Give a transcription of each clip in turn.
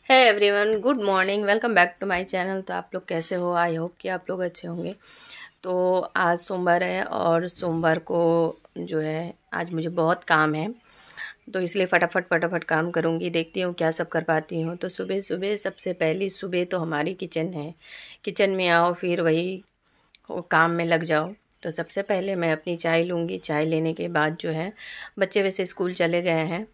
है everyone, good morning, welcome back to my channel. तो आप लोग कैसे हो? आई होप कि आप लोग अच्छे होंगे। तो आज सोमवार है और सोमवार को जो है आज मुझे बहुत काम है, तो इसलिए फटाफट काम करूँगी। देखती हूँ क्या सब कर पाती हूँ। तो सुबह सुबह सबसे पहली सुबह तो हमारी किचन है। किचन में आओ फिर वही काम में लग जाओ। तो सबसे पहले मैं अपनी चाय लूँगी। चाय लेने के बाद जो है बच्चे वैसे स्कूल चले गए हैं,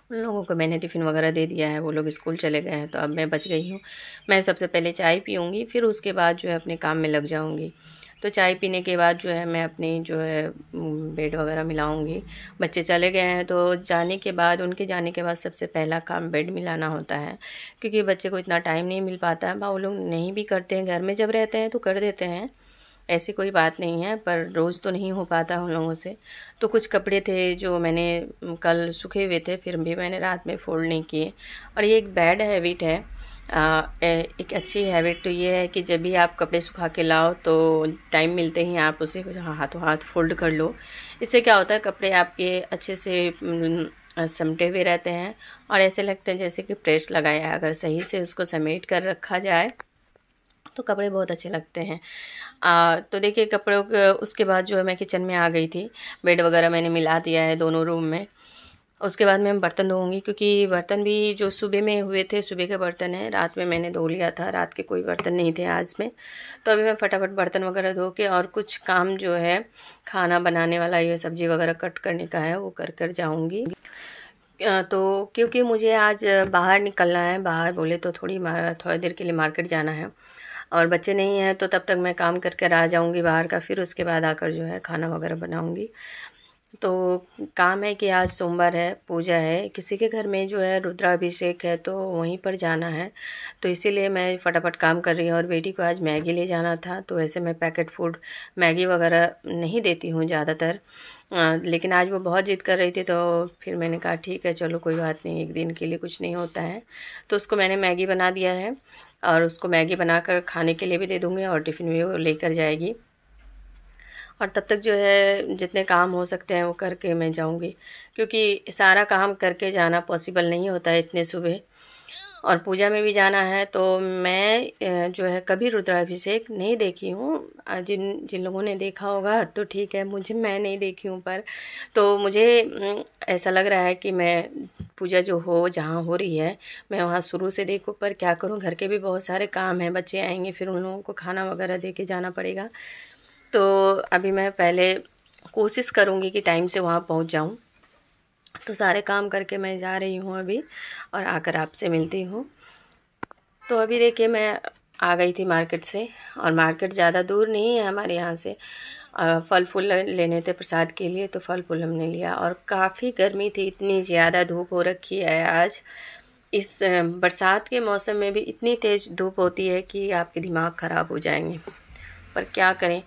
उन लोगों को मैंने टिफ़िन वगैरह दे दिया है, वो लोग स्कूल चले गए हैं। तो अब मैं बच गई हूँ। मैं सबसे पहले चाय पीऊँगी, फिर उसके बाद जो है अपने काम में लग जाऊँगी। तो चाय पीने के बाद जो है मैं अपनी जो है बेड वगैरह मिलाऊँगी। बच्चे चले गए हैं तो उनके जाने के बाद सबसे पहला काम बेड मिलाना होता है, क्योंकि बच्चे को इतना टाइम नहीं मिल पाता है। वो लोग नहीं भी करते हैं, घर में जब रहते हैं तो कर देते हैं, ऐसी कोई बात नहीं है, पर रोज़ तो नहीं हो पाता उन लोगों से। तो कुछ कपड़े थे जो मैंने कल सूखे हुए थे, फिर भी मैंने रात में फोल्ड नहीं किए। और ये एक बैड हैबिट है। एक अच्छी हैबिट तो ये है कि जब भी आप कपड़े सुखा के लाओ तो टाइम मिलते ही आप उसे हाथों हाथ फोल्ड कर लो। इससे क्या होता है, कपड़े आपके अच्छे से समेटे हुए रहते हैं और ऐसे लगते हैं जैसे कि प्रेस लगाया है। अगर सही से उसको समेट कर रखा जाए तो कपड़े बहुत अच्छे लगते हैं। तो देखिए कपड़ों के उसके बाद जो है मैं किचन में आ गई थी। बेड वगैरह मैंने मिला दिया है दोनों रूम में। उसके बाद मैं बर्तन धोऊंगी, क्योंकि बर्तन भी जो सुबह में हुए थे, सुबह के बर्तन है, रात में मैंने धो लिया था। रात के कोई बर्तन नहीं थे आज में। तो अभी मैं फटाफट बर्तन वगैरह धो के और कुछ काम जो है खाना बनाने वाला, ये सब्ज़ी वगैरह कट करने का है, वो कर कर जाऊँगी। तो क्योंकि मुझे आज बाहर निकलना है, बाहर बोले तो थोड़ी देर के लिए मार्केट जाना है और बच्चे नहीं हैं, तो तब तक मैं काम करके आ जाऊंगी बाहर का, फिर उसके बाद आकर जो है खाना वगैरह बनाऊंगी। तो काम है कि आज सोमवार है, पूजा है, किसी के घर में जो है रुद्राभिषेक है, तो वहीं पर जाना है। तो इसीलिए मैं फटाफट काम कर रही हूँ। और बेटी को आज मैगी ले जाना था, तो वैसे मैं पैकेट फूड मैगी वगैरह नहीं देती हूँ ज़्यादातर, लेकिन आज वो बहुत ज़िद कर रही थी, तो फिर मैंने कहा ठीक है चलो कोई बात नहीं, एक दिन के लिए कुछ नहीं होता है। तो उसको मैंने मैगी बना दिया है और उसको मैगी बनाकर खाने के लिए भी दे दूँगी और टिफ़िन भी वो लेकर जाएगी। और तब तक जो है जितने काम हो सकते हैं वो करके मैं जाऊंगी, क्योंकि सारा काम करके जाना पॉसिबल नहीं होता है इतने सुबह। और पूजा में भी जाना है। तो मैं जो है कभी रुद्राभिषेक नहीं देखी हूँ। जिन जिन लोगों ने देखा होगा तो ठीक है, मैं नहीं देखी हूँ। पर तो मुझे ऐसा लग रहा है कि मैं पूजा जो हो जहाँ हो रही है मैं वहाँ शुरू से देखूँ, पर क्या करूँ, घर के भी बहुत सारे काम हैं, बच्चे आएंगे फिर उन लोगों को खाना वगैरह दे के जाना पड़ेगा। तो अभी मैं पहले कोशिश करूँगी कि टाइम से वहाँ पहुँच जाऊँ। तो सारे काम करके मैं जा रही हूँ अभी और आकर आपसे मिलती हूँ। तो अभी देखिए मैं आ गई थी मार्केट से, और मार्केट ज़्यादा दूर नहीं है हमारे यहाँ से। फल फूल लेने थे प्रसाद के लिए, तो फल फूल हमने लिया। और काफ़ी गर्मी थी, इतनी ज़्यादा धूप हो रखी है आज। इस बरसात के मौसम में भी इतनी तेज़ धूप होती है कि आपके दिमाग ख़राब हो जाएंगे, पर क्या करें,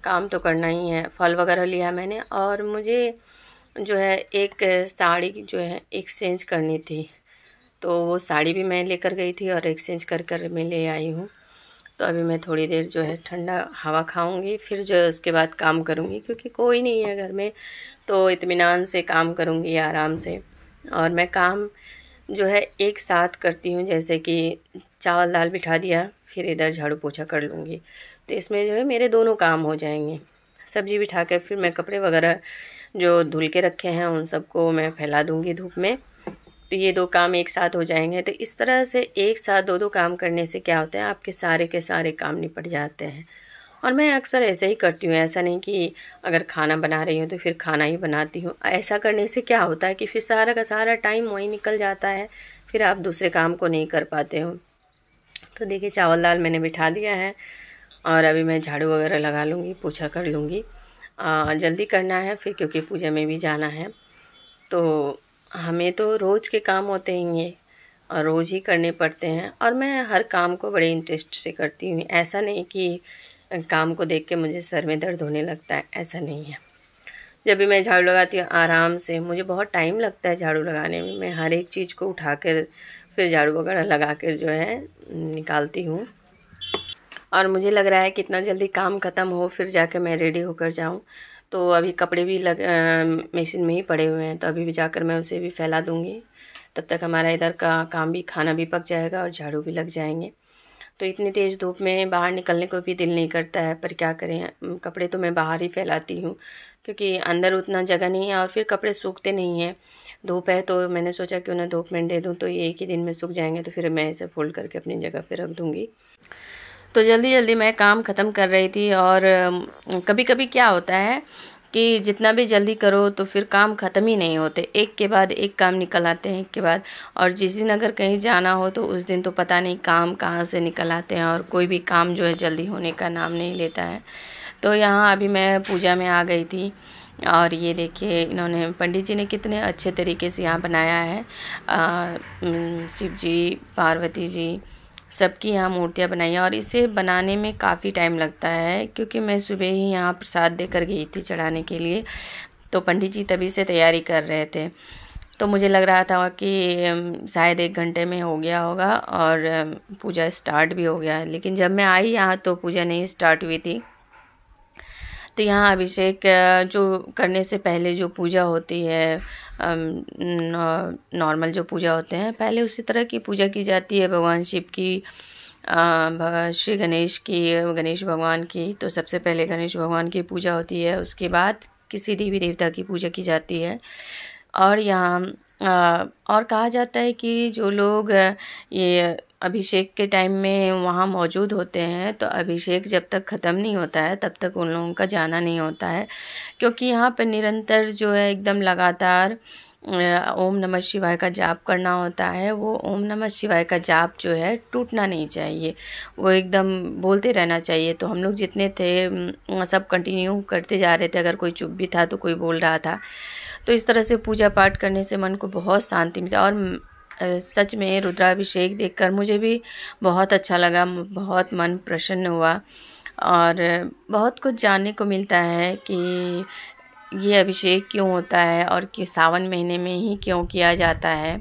काम तो करना ही है। फल वगैरह लिया मैंने, और मुझे जो है एक साड़ी जो है एक्सचेंज करनी थी, तो वो साड़ी भी मैं लेकर गई थी और एक्सचेंज कर कर मैं ले आई हूँ। तो अभी मैं थोड़ी देर जो है ठंडा हवा खाऊंगी, फिर जो है उसके बाद काम करूँगी, क्योंकि कोई नहीं है घर में, तो इत्मीनान से काम करूँगी आराम से। और मैं काम जो है एक साथ करती हूँ, जैसे कि चावल दाल बिठा दिया, फिर इधर झाड़ू पोछा कर लूँगी, तो इसमें जो है मेरे दोनों काम हो जाएंगे। सब्ज़ी बिठा कर फिर मैं कपड़े वगैरह जो धुल के रखे हैं उन सबको मैं फैला दूँगी धूप में, तो ये दो काम एक साथ हो जाएंगे। तो इस तरह से एक साथ दो दो काम करने से क्या होता है, आपके सारे के सारे काम निपट जाते हैं। और मैं अक्सर ऐसे ही करती हूँ, ऐसा नहीं कि अगर खाना बना रही हूँ तो फिर खाना ही बनाती हूँ। ऐसा करने से क्या होता है कि फिर सारा का सारा टाइम वहीं निकल जाता है, फिर आप दूसरे काम को नहीं कर पाते हो। तो देखिए चावल दाल मैंने बिठा दिया है और अभी मैं झाड़ू वगैरह लगा लूँगी, पोछा कर लूँगी। जल्दी करना है फिर, क्योंकि पूजा में भी जाना है। तो हमें तो रोज़ के काम होते हैं ये, और रोज़ ही करने पड़ते हैं। और मैं हर काम को बड़े इंटरेस्ट से करती हूँ, ऐसा नहीं कि काम को देख के मुझे सर में दर्द होने लगता है, ऐसा नहीं है। जब भी मैं झाड़ू लगाती हूँ आराम से, मुझे बहुत टाइम लगता है झाड़ू लगाने में, मैं हर एक चीज़ को उठा कर फिर झाड़ू वगैरह लगा कर जो है निकालती हूँ। और मुझे लग रहा है कि इतना जल्दी काम ख़त्म हो फिर जाकर मैं रेडी होकर जाऊँ। तो अभी कपड़े भी मशीन में ही पड़े हुए हैं, तो अभी भी जाकर मैं उसे भी फैला दूँगी, तब तक हमारा इधर का काम भी, खाना भी पक जाएगा और झाड़ू भी लग जाएंगे। तो इतनी तेज़ धूप में बाहर निकलने को भी दिल नहीं करता है, पर क्या करें, कपड़े तो मैं बाहर ही फैलाती हूँ क्योंकि अंदर उतना जगह नहीं है और फिर कपड़े सूखते नहीं हैं। धूप है तो मैंने सोचा कि उन्हें धूप में दे दूँ तो ये एक ही दिन में सूख जाएंगे, तो फिर मैं इसे फोल्ड करके अपनी जगह पे रख दूँगी। तो जल्दी जल्दी मैं काम ख़त्म कर रही थी। और कभी कभी क्या होता है कि जितना भी जल्दी करो तो फिर काम ख़त्म ही नहीं होते, एक के बाद एक काम निकल आते हैं एक के बाद। और जिस दिन अगर कहीं जाना हो तो उस दिन तो पता नहीं काम कहाँ से निकल आते हैं और कोई भी काम जो है जल्दी होने का नाम नहीं लेता है। तो यहाँ अभी मैं पूजा में आ गई थी और ये देखिए इन्होंने, पंडित जी ने कितने अच्छे तरीके से यहाँ बनाया है। शिव जी, पार्वती जी, सबकी यहाँ मूर्तियाँ बनाई हैं। और इसे बनाने में काफ़ी टाइम लगता है क्योंकि मैं सुबह ही यहाँ प्रसाद देकर गई थी चढ़ाने के लिए, तो पंडित जी तभी से तैयारी कर रहे थे। तो मुझे लग रहा था कि शायद 1 घंटे में हो गया होगा और पूजा स्टार्ट भी हो गया, लेकिन जब मैं आई यहाँ तो पूजा नहीं स्टार्ट हुई थी। तो यहाँ अभिषेक जो करने से पहले जो पूजा होती है, नॉर्मल जो पूजा होते हैं, पहले उसी तरह की पूजा की जाती है भगवान शिव की, श्री गणेश की, गणेश भगवान की। तो सबसे पहले गणेश भगवान की पूजा होती है, उसके बाद किसी देवी देवता की पूजा की जाती है। और यहाँ और कहा जाता है कि जो लोग ये अभिषेक के टाइम में वहाँ मौजूद होते हैं तो अभिषेक जब तक ख़त्म नहीं होता है तब तक उन लोगों का जाना नहीं होता है, क्योंकि यहाँ पर निरंतर जो है एकदम लगातार ओम नमः शिवाय का जाप करना होता है। वो ओम नमः शिवाय का जाप जो है टूटना नहीं चाहिए, वो एकदम बोलते रहना चाहिए। तो हम लोग जितने थे सब कंटिन्यू करते जा रहे थे, अगर कोई चुप भी था तो कोई बोल रहा था। तो इस तरह से पूजा पाठ करने से मन को बहुत शांति मिलती है। और सच में रुद्राभिषेक देखकर मुझे भी बहुत अच्छा लगा, बहुत मन प्रसन्न हुआ और बहुत कुछ जानने को मिलता है कि ये अभिषेक क्यों होता है और कि सावन महीने में ही क्यों किया जाता है।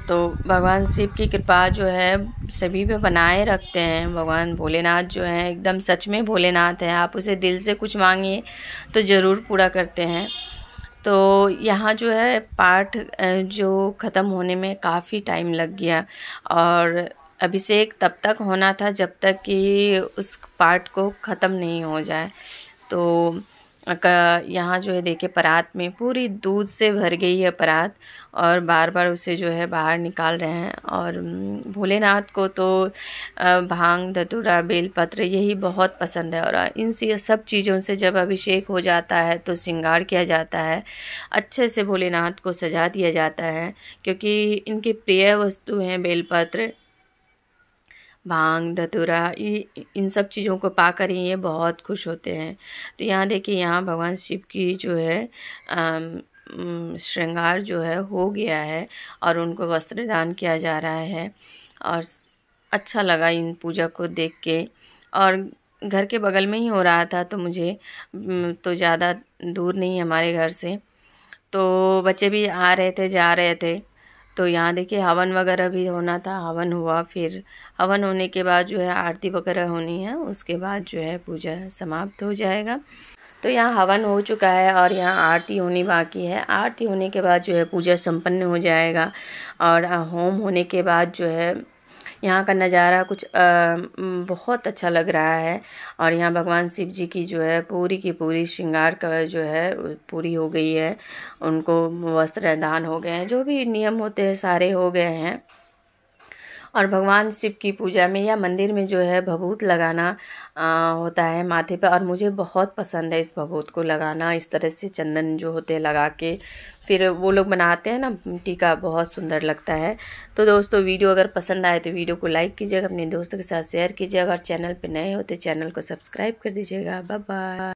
तो भगवान शिव की कृपा जो है सभी पे बनाए रखते हैं। भगवान भोलेनाथ जो है एकदम सच में भोलेनाथ है, आप उसे दिल से कुछ मांगिए तो ज़रूर पूरा करते हैं। तो यहाँ जो है पाठ जो ख़त्म होने में काफ़ी टाइम लग गया और अभिषेक तब तक होना था जब तक कि उस पाठ को ख़त्म नहीं हो जाए। तो यहाँ जो है देखिए परात में पूरी दूध से भर गई है परात और बार बार उसे जो है बाहर निकाल रहे हैं। और भोलेनाथ को तो भांग, धतूरा, बेलपत्र यही बहुत पसंद है। और इन सब चीज़ों से जब अभिषेक हो जाता है तो श्रृंगार किया जाता है, अच्छे से भोलेनाथ को सजा दिया जाता है, क्योंकि इनकी प्रिय वस्तु हैं बेलपत्र, भांग, धतूरा, इन सब चीज़ों को पाकर ही ये बहुत खुश होते हैं। तो यहाँ देखिए यहाँ भगवान शिव की जो है श्रृंगार जो है हो गया है और उनको वस्त्र दान किया जा रहा है। और अच्छा लगा इन पूजा को देख के। और घर के बगल में ही हो रहा था तो मुझे तो ज़्यादा दूर नहीं हमारे घर से, तो बच्चे भी आ रहे थे जा रहे थे। तो यहाँ देखिए हवन वगैरह भी होना था, हवन हुआ, फिर हवन होने के बाद जो है आरती वगैरह होनी है, उसके बाद जो है पूजा समाप्त हो जाएगा। तो यहाँ हवन हो चुका है और यहाँ आरती होनी बाकी है। आरती होने के बाद जो है पूजा संपन्न हो जाएगा। और होम होने के बाद जो है यहाँ का नज़ारा कुछ बहुत अच्छा लग रहा है। और यहाँ भगवान शिव जी की जो है पूरी की पूरी श्रृंगार का जो है पूरी हो गई है, उनको वस्त्र दान हो गए हैं, जो भी नियम होते हैं सारे हो गए हैं। और भगवान शिव की पूजा में या मंदिर में जो है भभूत लगाना होता है माथे पे, और मुझे बहुत पसंद है इस भभूत को लगाना। इस तरह से चंदन जो होते हैं लगा के फिर वो लोग बनाते हैं ना टीका, बहुत सुंदर लगता है। तो दोस्तों वीडियो अगर पसंद आए तो वीडियो को लाइक कीजिएगा, अपने दोस्तों के साथ शेयर कीजिएगा और चैनल पे नए हो तो चैनल को सब्सक्राइब कर दीजिएगा। Bye bye.